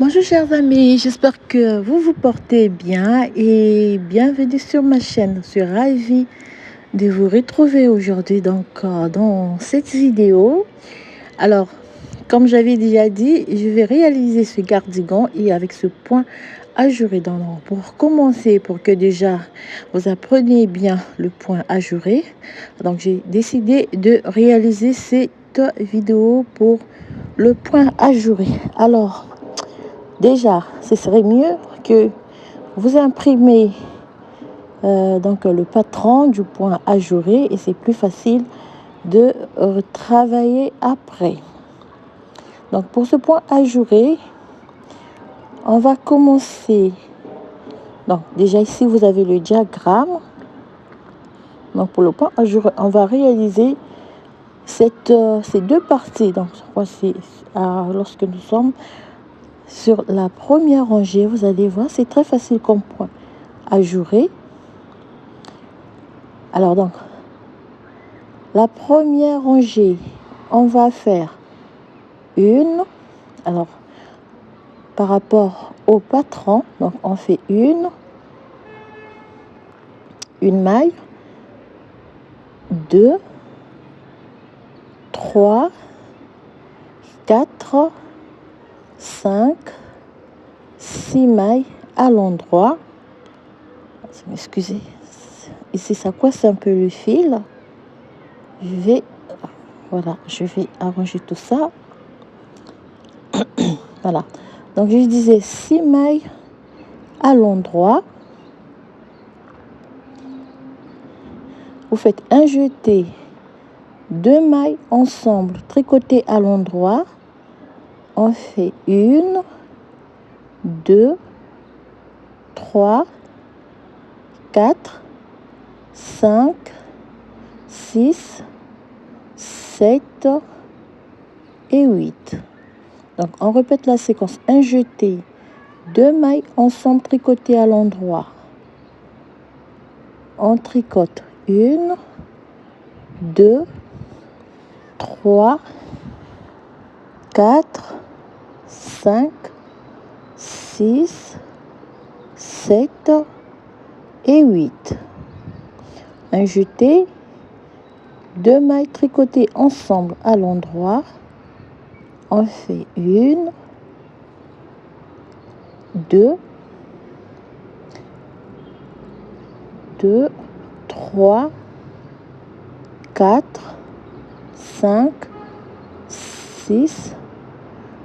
Bonjour chers amis, j'espère que vous vous portez bien et bienvenue sur ma chaîne. Je suis ravie de vous retrouver aujourd'hui dans cette vidéo. Alors, comme j'avais déjà dit, je vais réaliser ce cardigan et avec ce point ajouré pour commencer, pour que déjà vous appreniez bien le point ajouré. Donc, j'ai décidé de réaliser cette vidéo pour le point ajouré. Alors, déjà, ce serait mieux que vous imprimez le patron du point ajouré et c'est plus facile de travailler après. Donc pour ce point ajouré, on va commencer. Donc déjà ici vous avez le diagramme. Donc pour le point ajouré, on va réaliser ces deux parties. Donc voici lorsque nous sommes sur la première rangée, vous allez voir, c'est très facile comme point ajouré. Alors donc, la première rangée, on va faire une. Alors, par rapport au patron, donc on fait une maille, 2, 3, 4, 5, 6 mailles à l'endroit. Excusez, ici ça coince un peu le fil. Je vais arranger tout ça. Voilà. Donc je disais 6 mailles à l'endroit. Vous faites un jeté, 2 mailles ensemble tricotées à l'endroit. On fait 1, 2, 3, 4, 5, 6, 7 et 8. Donc on répète la séquence. Un jeté, 2 mailles ensemble tricotées à l'endroit. On tricote 1, 2, 3, 4, 5, 6, 7 et 8. Un jeté, 2 mailles tricotées ensemble à l'endroit. On fait 1, 2, 3, 4, 5, 6,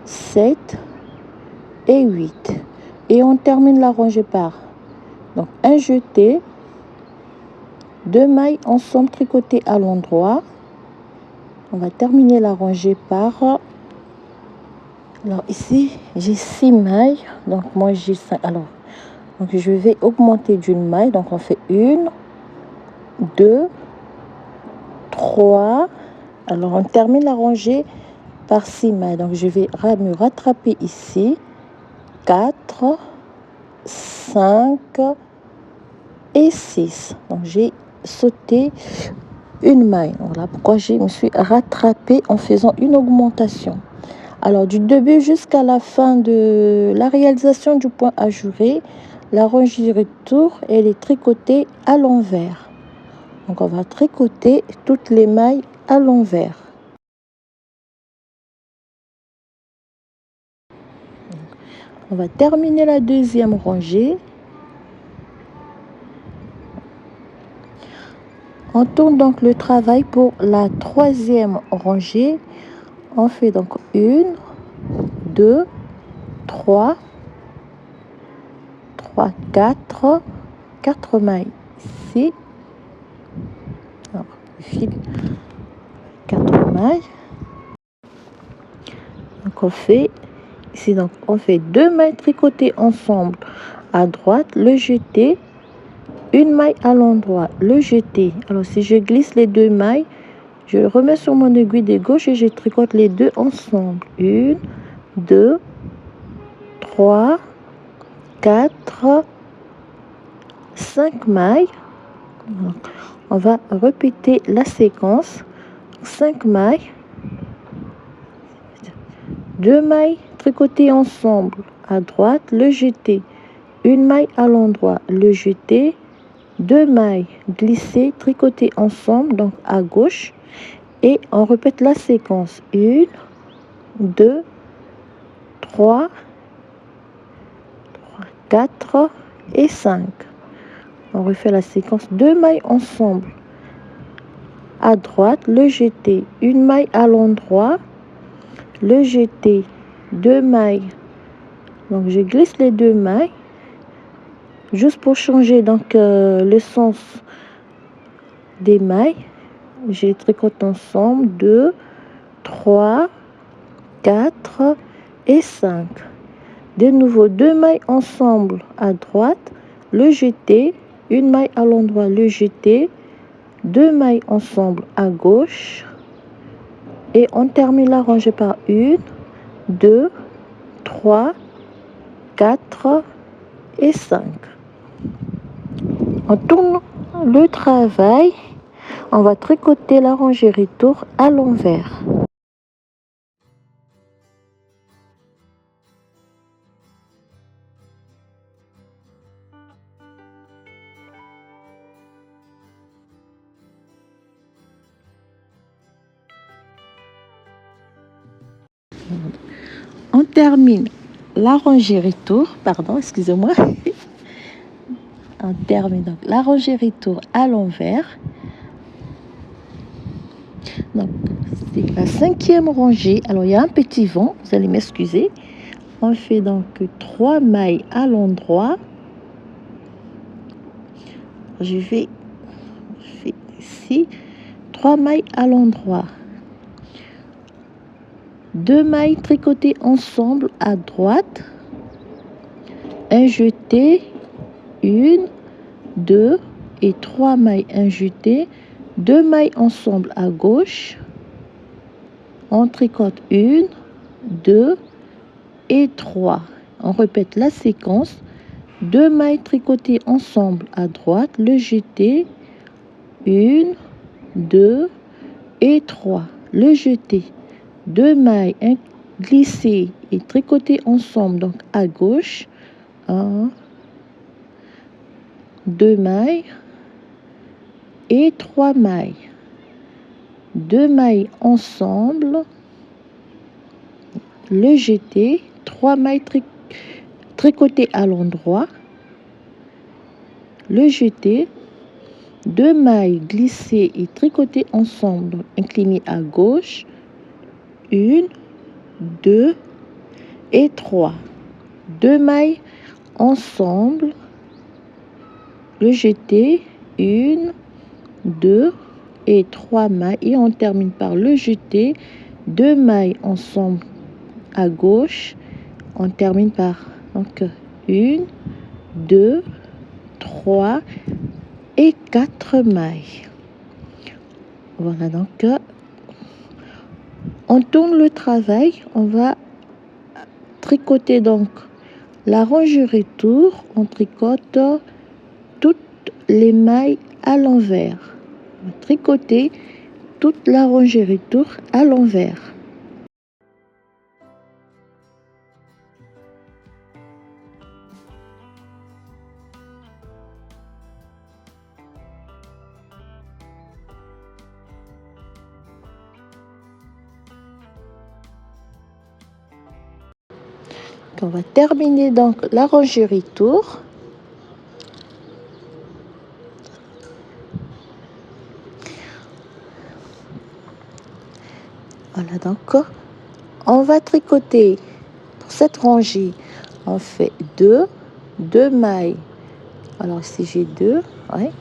7 et 8. Et on termine la rangée par donc un jeté, 2 mailles ensemble tricotées à l'endroit. On va terminer la rangée par... Alors ici, j'ai 6 mailles. Donc moi, j'ai 5. Alors, donc je vais augmenter d'une maille. Donc on fait 1, 2, 3. Alors on termine la rangée par 6 mailles. Donc je vais me rattraper ici. 4, 5 et 6. Donc j'ai sauté une maille. Voilà pourquoi je me suis rattrapée en faisant une augmentation. Alors du début jusqu'à la fin de la réalisation du point ajouré, la rangée retour elle est tricotée à l'envers. Donc on va tricoter toutes les mailles à l'envers. On va terminer la deuxième rangée. On tourne donc le travail pour la troisième rangée. On fait donc 1, 2, 3, 4 mailles ici. Alors, fil 4 mailles. Donc on fait ici, donc on fait 2 mailles tricotées ensemble à droite, le jeté, une maille à l'endroit, le jeté. Alors si je glisse les 2 mailles, je remets sur mon aiguille de gauche et je tricote les deux ensemble. 1, 2, 3, 4, 5 mailles. Donc, on va répéter la séquence. 5 mailles, 2 mailles tricoter ensemble à droite, le jeter, une maille à l'endroit, le jeter, 2 mailles, glisser, tricoter ensemble, donc à gauche, et on répète la séquence, 1, 2, 3, 4 et 5. On refait la séquence, 2 mailles ensemble à droite, le jeter, une maille à l'endroit, le jeter, 2 mailles, donc je glisse les 2 mailles juste pour changer donc le sens des mailles. Je tricote ensemble, 2, 3, 4 et 5. De nouveau 2 mailles ensemble à droite, le jeter, une maille à l'endroit, le jeter, 2 mailles ensemble à gauche, et on termine la rangée par 1, 2, 3, 4 et 5. On tourne le travail, on va tricoter la rangée retour à l'envers. On termine la rangée retour, pardon, excusez-moi. On termine donc la rangée retour à l'envers. Donc, c'est la 5e rangée. Alors, il y a un petit vent, vous allez m'excuser. On fait donc 3 mailles à l'endroit. Je fais ici 3 mailles à l'endroit. 2 mailles tricotées ensemble à droite. Un jeté, 1, 2 et 3 mailles, un jeté, 2 mailles ensemble à gauche. On tricote 1, 2 et 3. On répète la séquence. 2 mailles tricotées ensemble à droite, le jeté, 1, 2 et 3. Le jeté, 2 mailles glissées et tricotées ensemble, donc à gauche, 1, 2 mailles et 3 mailles. 2 mailles ensemble, le jeté, 3 mailles tricotées à l'endroit, le jeté, 2 mailles glissées et tricotées ensemble, donc inclinées à gauche, 1, 2 et 3. 2 mailles ensemble, le jeté, 1, 2 et 3 mailles, et on termine par le jeté, 2 mailles ensemble à gauche, on termine par donc 1, 2, 3 et 4 mailles. Voilà, donc on tourne le travail, on va tricoter donc la rangée retour, on tricote toutes les mailles à l'envers. On va tricoter toute la rangée retour à l'envers. On va terminer donc la rangée retour. Voilà, donc on va tricoter pour cette rangée. On fait 2 mailles. Alors ici j'ai 2, ouais.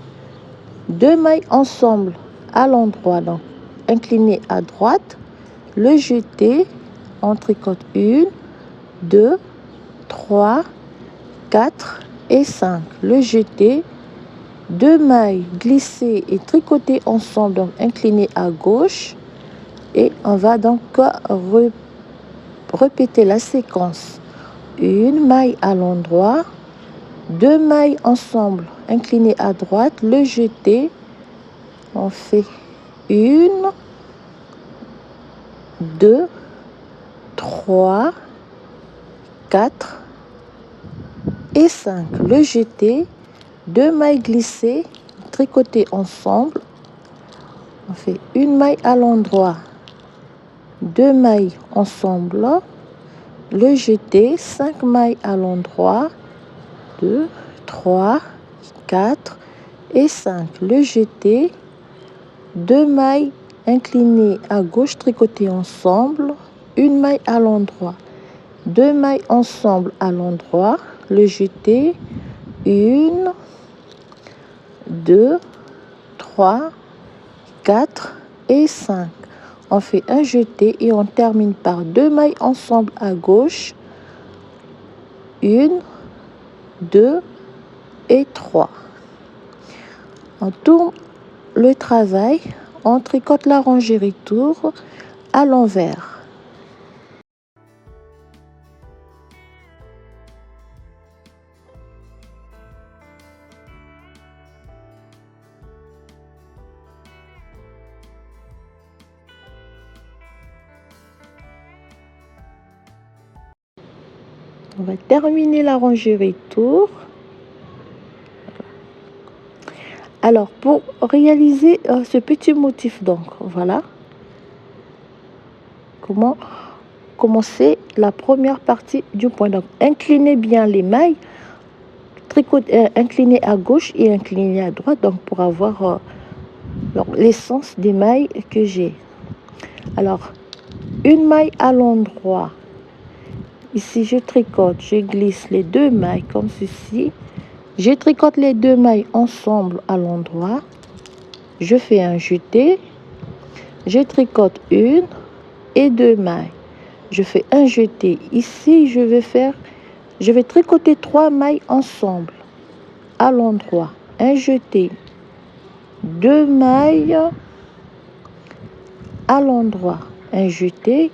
2 mailles ensemble à l'endroit, donc incliné à droite, le jeté, on tricote 1, 2, 3, 4 et 5. Le jeté, 2 mailles glissées et tricotées ensemble, donc inclinées à gauche, et on va donc répéter la séquence. 1 maille à l'endroit, 2 mailles ensemble inclinées à droite, le jeté, on fait 1, 2, 3, 4 et 5. Le jeté, 2 mailles glissées, tricotées ensemble. On fait une maille à l'endroit, 2 mailles ensemble, le jeté, 5 mailles à l'endroit, 2, 3, 4 et 5. Le jeté, 2 mailles inclinées à gauche tricotées ensemble, une maille à l'endroit, 2 mailles ensemble à l'endroit, le jeté, 1, 2, 3, 4 et 5. On fait un jeté et on termine par 2 mailles ensemble à gauche, 1, 2 et 3. On tourne le travail, on tricote la rangée retour à l'envers. On va terminer la rangée retour. Alors, pour réaliser ce petit motif, donc, voilà comment commencer la première partie du point. Donc, inclinez bien les mailles, inclinez à gauche et inclinez à droite, donc pour avoir l'essence des mailles que j'ai. Alors, une maille à l'endroit. Ici, je tricote, je glisse les 2 mailles comme ceci. Je tricote les 2 mailles ensemble à l'endroit. Je fais un jeté. Je tricote 1 et 2 mailles. Je fais un jeté. Ici, je vais tricoter 3 mailles ensemble à l'endroit. Un jeté. 2 mailles à l'endroit. Un jeté.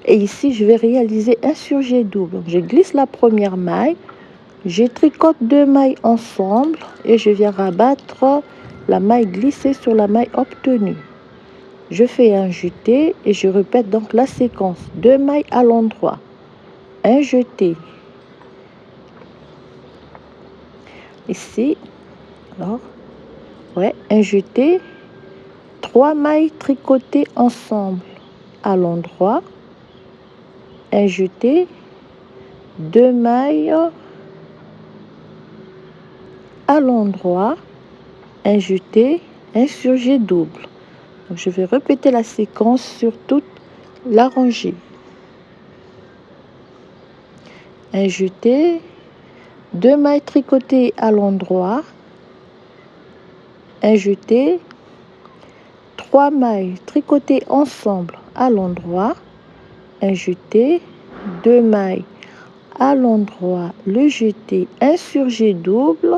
Et ici, je vais réaliser un surjet double. Donc, je glisse la première maille. Je tricote 2 mailles ensemble et je viens rabattre la maille glissée sur la maille obtenue. Je fais un jeté et je répète donc la séquence. 2 mailles à l'endroit. Un jeté. Ici, alors, un jeté. 3 mailles tricotées ensemble à l'endroit. Un jeté. 2 mailles à l'endroit, un jeté, un surjet double. Donc, je vais répéter la séquence sur toute la rangée. Un jeté, 2 mailles tricotées à l'endroit, un jeté, 3 mailles tricotées ensemble à l'endroit, un jeté, 2 mailles à l'endroit, le jeté, un surjet double.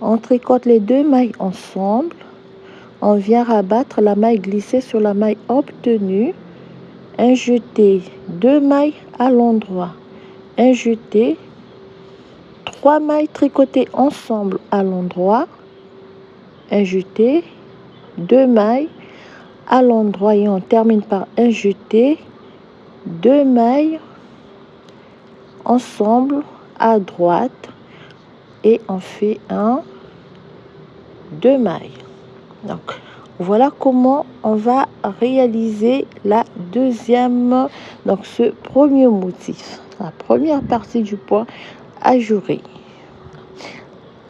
On tricote les 2 mailles ensemble. On vient rabattre la maille glissée sur la maille obtenue. Un jeté, 2 mailles à l'endroit. Un jeté, 3 mailles tricotées ensemble à l'endroit. Un jeté, 2 mailles à l'endroit et on termine par un jeté, 2 mailles ensemble à droite et on fait 2 mailles. Donc voilà comment on va réaliser la deuxième, donc ce premier motif, la première partie du point ajouré.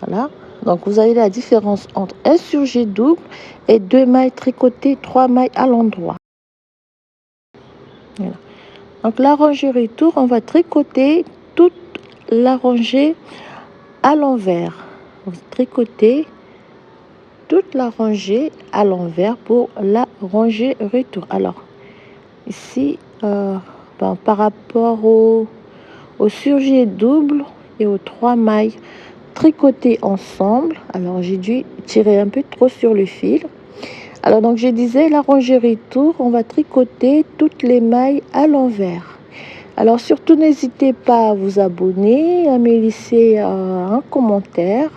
Voilà, donc vous avez la différence entre un surjet double et 2 mailles tricotées, 3 mailles à l'endroit. Voilà. Donc la rangée retour, on va tricoter toute la rangée à l'envers. Vous tricotez toute la rangée à l'envers pour la rangée retour. Alors ici, par rapport au surjet double et aux 3 mailles tricotées ensemble, alors j'ai dû tirer un peu trop sur le fil. Alors donc je disais, la rangée retour, on va tricoter toutes les mailles à l'envers. Alors surtout n'hésitez pas à vous abonner, à me laisser un commentaire.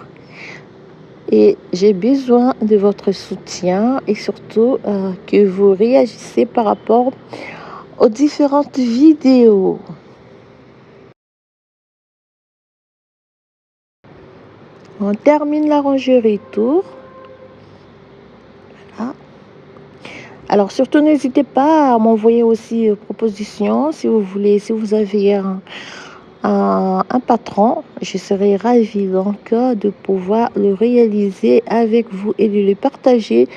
Et j'ai besoin de votre soutien et surtout que vous réagissez par rapport aux différentes vidéos. On termine la rangée retour. Voilà. Alors surtout n'hésitez pas à m'envoyer aussi propositions si vous voulez, si vous avez un patron, je serai ravie donc de pouvoir le réaliser avec vous et de le partager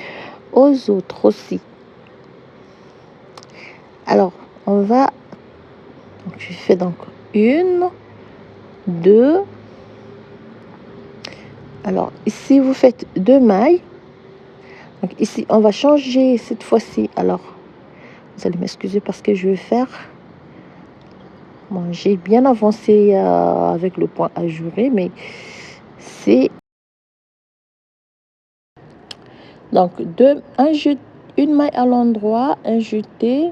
aux autres aussi. Alors on va, donc, je fais donc 1, 2. Alors ici vous faites 2 mailles. Donc ici on va changer cette fois-ci. Alors vous allez m'excuser parce que je vais faire, bon, j'ai bien avancé avec le point ajouré, mais c'est donc une maille à l'endroit, un jeté,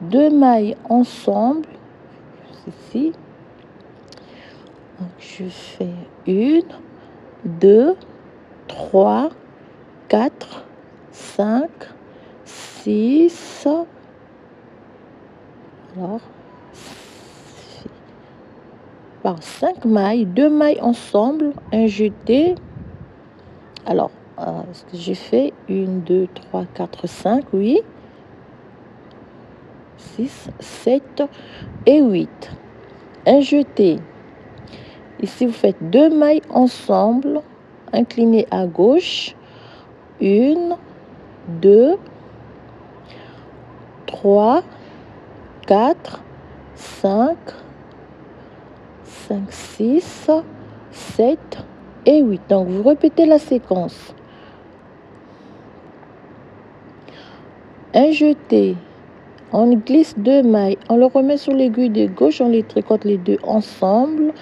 2 mailles ensemble ici. Donc je fais 1, 2, 3, 4, 5, 6. Alors, par 5 mailles, 2 mailles ensemble, un jeté. Alors, ce que j'ai fait, 1, 2, 3, 4, 5, oui. 6, 7 et 8. Un jeté. Ici, vous faites 2 mailles ensemble, inclinées à gauche. 1, 2, 3, 4, 5, 6, 7 et 8. Donc, vous répétez la séquence. Un jeté. On glisse 2 mailles. On le remet sur l'aiguille de gauche. On les tricote les deux ensemble.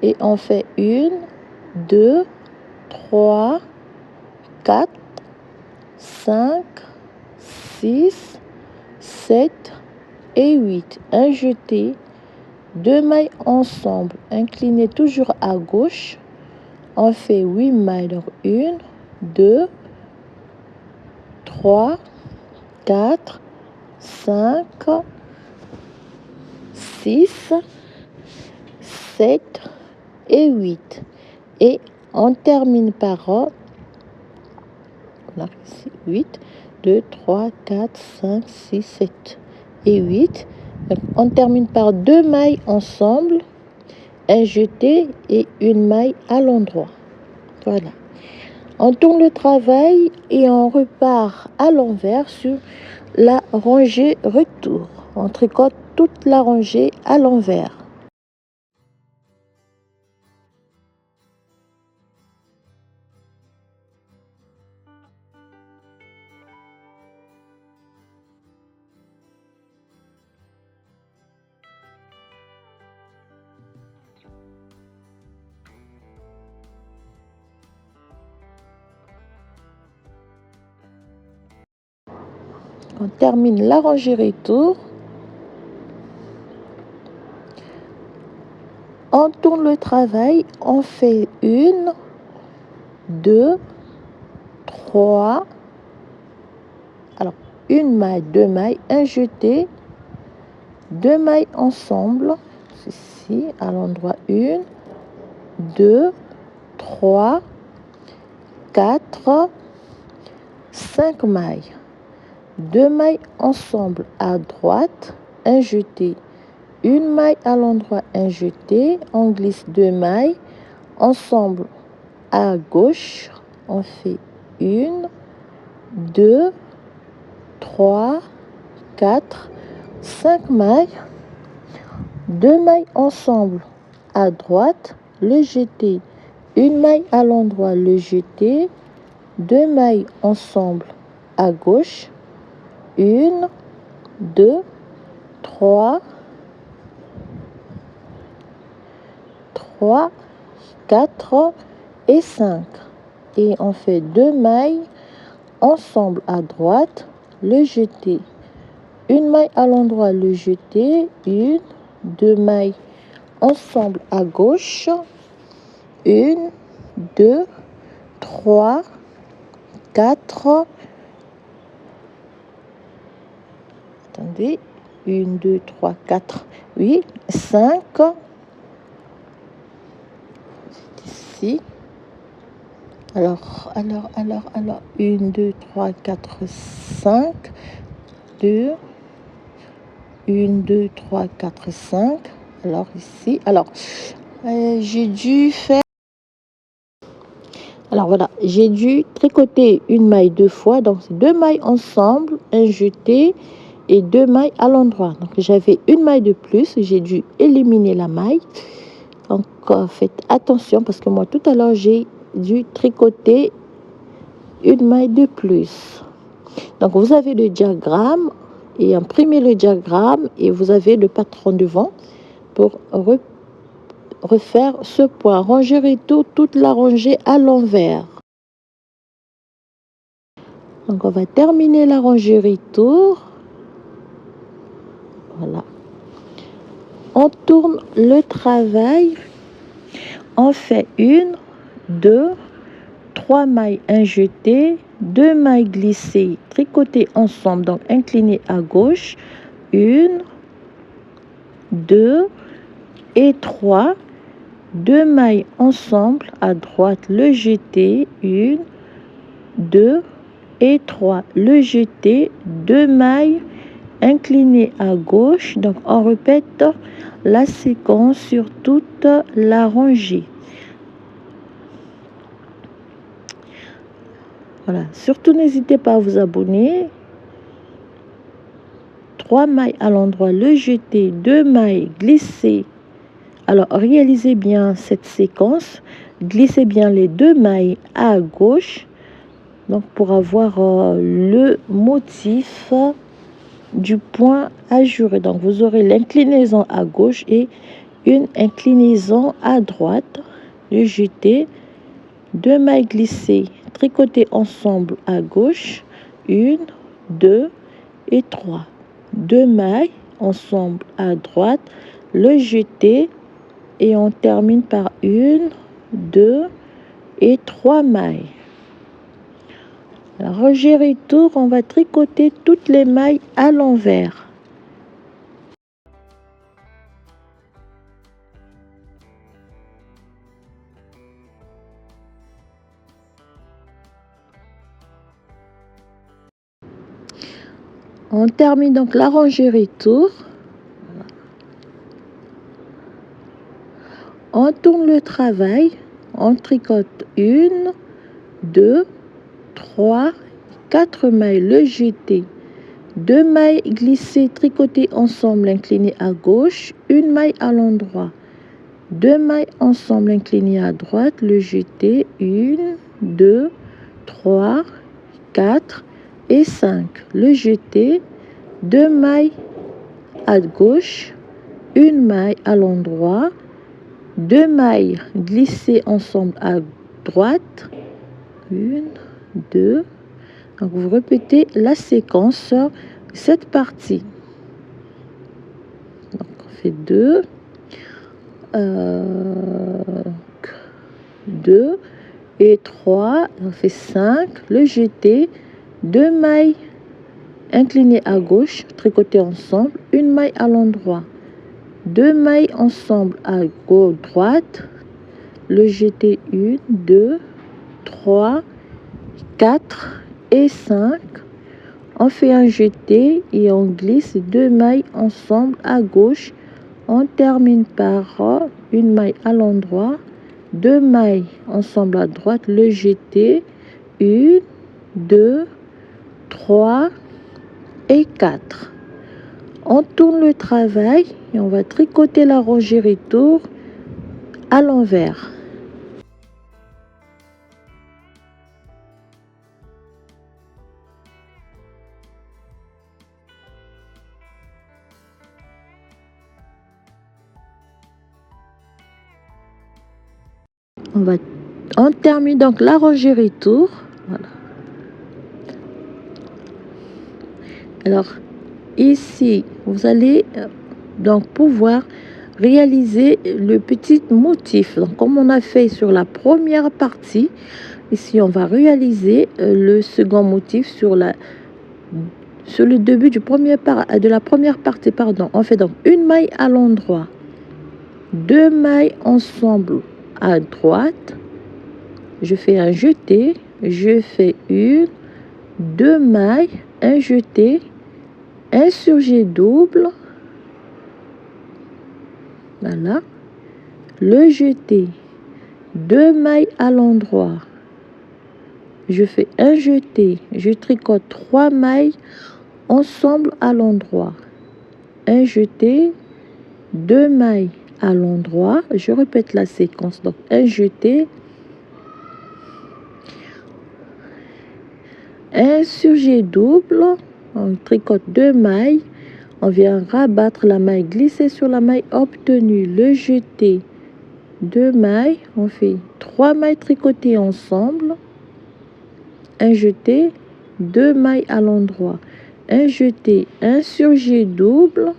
Et on fait 1, 2, 3, 4, 5, 6, 7 et 8. Un jeté, 2 mailles ensemble, inclinées toujours à gauche. On fait 8 mailles. Donc 1, 2, 3, 4, 5, 6, 7 et 8. Et on termine par là, ici, 8, 2, 3, 4, 5, 6, 7 et 8. Donc, on termine par 2 mailles ensemble, un jeté et une maille à l'endroit. Voilà. On tourne le travail et on repart à l'envers sur la rangée retour. On tricote toute la rangée à l'envers. On termine la rangée retour. On tourne le travail, on fait 1, 2, 3. Alors, une maille, 2 mailles, un jeté, 2 mailles ensemble. Ceci, à l'endroit 1, 2, 3, 4, 5 mailles. 2 mailles ensemble à droite, un jeté, une maille à l'endroit, un jeté, on glisse 2 mailles ensemble à gauche, on fait 1, 2, 3, 4, 5 mailles, 2 mailles ensemble à droite, le jeté, une maille à l'endroit, le jeté, 2 mailles ensemble à gauche, 1, 2, 3, 4 et 5. Et on fait 2 mailles ensemble à droite, le jeté, une maille à l'endroit, le jeté, 1, 2 mailles ensemble à gauche, 1, 2, 3, 4, attendez, 1, 2, 3, 4, 8, 5, ici. Alors, 1, 2, 3, 4, 5, 2, 1, 2, 3, 4, 5. Alors ici, j'ai dû faire, alors voilà, j'ai dû tricoter une maille 2 fois, donc c'est 2 mailles ensemble, un jeté et 2 mailles à l'endroit. Donc j'avais une maille de plus, j'ai dû éliminer la maille. Donc faites attention parce que moi tout à l'heure j'ai dû tricoter une maille de plus. Donc vous avez le diagramme et imprimez le diagramme et vous avez le patron devant pour refaire ce point. Ranger et toute la rangée à l'envers. Donc on va terminer la rangée retour. Voilà. On tourne le travail. On fait 1, 2, 3 mailles injetées, 2 mailles glissées, tricotées ensemble, donc inclinées à gauche. 1, 2 et 3. 2 mailles ensemble à droite, le jeté. 1, 2 et 3. Le jeté, 2 mailles inclinées à gauche. Donc on répète la séquence sur toute la rangée. Voilà, surtout n'hésitez pas à vous abonner. 3 mailles à l'endroit, le jeté, 2 mailles glissées. Alors réalisez bien cette séquence, glissez bien les 2 mailles à gauche, donc pour avoir le motif du point ajouré. Donc vous aurez l'inclinaison à gauche et une inclinaison à droite, le jeté, 2 mailles glissées, tricotées ensemble à gauche, 1, 2 et 3. 2 mailles ensemble à droite, le jeté et on termine par 1, 2 et 3 mailles. Alors, rangée retour, on va tricoter toutes les mailles à l'envers. On termine donc la rangée retour. On tourne le travail, on tricote 1, 2, 3, 4 mailles, le jeté, 2 mailles glissées, tricotées ensemble, inclinées à gauche, 1 maille à l'endroit, 2 mailles ensemble, inclinées à droite, le jeté, 1, 2, 3, 4 et 5. Le jeté, 2 mailles à gauche, 1 maille à l'endroit, 2 mailles glissées ensemble à droite, 1, 2. Donc vous répétez la séquence, cette partie. Donc on fait 2, 2 et 3, on fait 5, le jeté, 2 mailles inclinées à gauche, tricotées ensemble, 1 maille à l'endroit, 2 mailles ensemble à gauche, droite, le jeté, 1, 2, 3, 4 et 5. On fait un jeté et on glisse 2 mailles ensemble à gauche. On termine par 1 maille à l'endroit, 2 mailles ensemble à droite, le jeté, 1, 2, 3 et 4. On tourne le travail et on va tricoter la rangée retour à l'envers. On termine donc la rangée retour. Voilà. Alors ici vous allez donc pouvoir réaliser le petit motif. Donc comme on a fait sur la première partie, ici on va réaliser le second motif sur le début de la première partie, pardon. On fait donc 1 maille à l'endroit, 2 mailles ensemble à droite, je fais un jeté, je fais une, deux mailles, un jeté, un surjet double, voilà, le jeté, deux mailles à l'endroit, je fais un jeté, je tricote 3 mailles ensemble à l'endroit, un jeté, deux mailles à l'endroit, je répète la séquence, donc un jeté, un surjet double, on tricote 2 mailles, on vient rabattre la maille, glisser sur la maille obtenue, le jeté, 2 mailles, on fait 3 mailles tricotées ensemble, un jeté, 2 mailles à l'endroit, un jeté, un surjet double,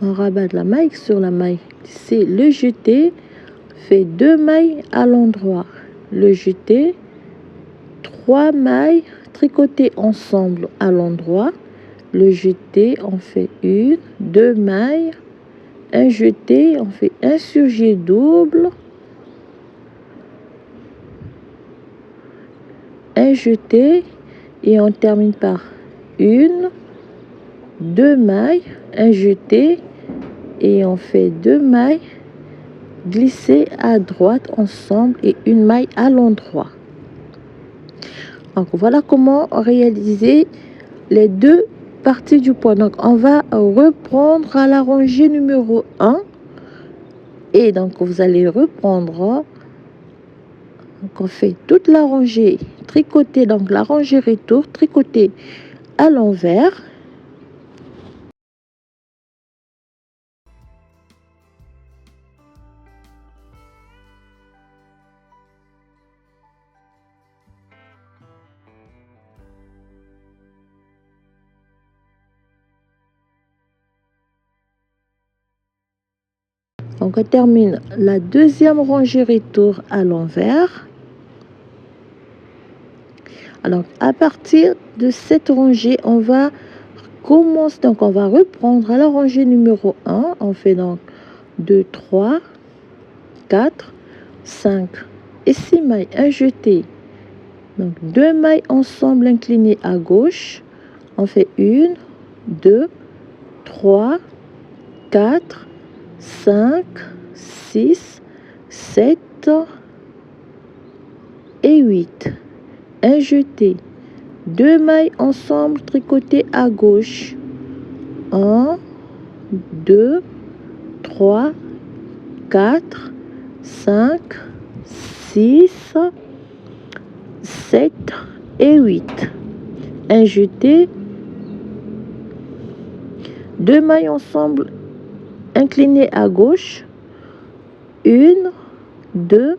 on rabat la maille sur la maille, c'est le jeté, fait 2 mailles à l'endroit, le jeté, 3 mailles tricotées ensemble à l'endroit, le jeté, on fait une, 2 mailles, un jeté, on fait un surjet double, un jeté et on termine par une, 2 mailles, un jeté et on fait 2 mailles glissées à droite ensemble et une maille à l'endroit. Donc voilà comment réaliser les deux parties du point. Donc on va reprendre à la rangée numéro 1 et donc vous allez reprendre, donc on fait toute la rangée tricotée, donc la rangée retour tricotée à l'envers. Donc on termine la deuxième rangée retour à l'envers. Alors à partir de cette rangée, on va commencer, donc on va reprendre à la rangée numéro 1. On fait donc 2, 3, 4, 5 et 6 mailles, un jeté. Donc 2 mailles ensemble inclinées à gauche. On fait 1, 2, 3, 4, 5, 6, 7 et 8. Un jeté, 2 mailles ensemble tricotées à gauche. 1, 2, 3, 4, 5, 6, 7 et 8. Un jeté, 2 mailles ensemble inclinées à gauche. 1, 2,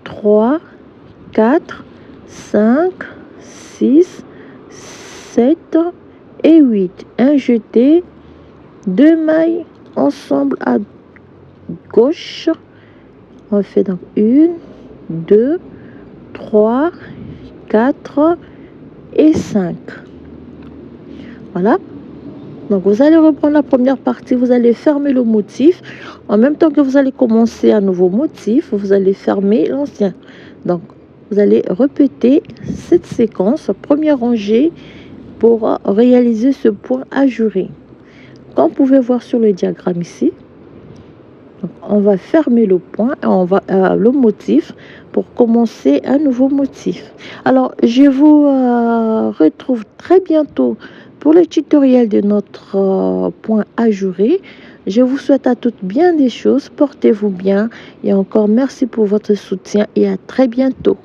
3, 4, 5, 6, 7 et 8. Un jeté, 2 mailles ensemble à gauche. On fait donc 1, 2, 3, 4 et 5. Voilà. Donc vous allez reprendre la première partie, vous allez fermer le motif. En même temps que vous allez commencer un nouveau motif, vous allez fermer l'ancien. Donc vous allez répéter cette séquence, première rangée, pour réaliser ce point ajouré. Comme vous pouvez voir sur le diagramme ici, donc on va fermer le point, on va le motif pour commencer un nouveau motif. Alors je vous retrouve très bientôt pour le tutoriel de notre point ajouré. Je vous souhaite à toutes bien des choses, portez-vous bien et encore merci pour votre soutien et à très bientôt.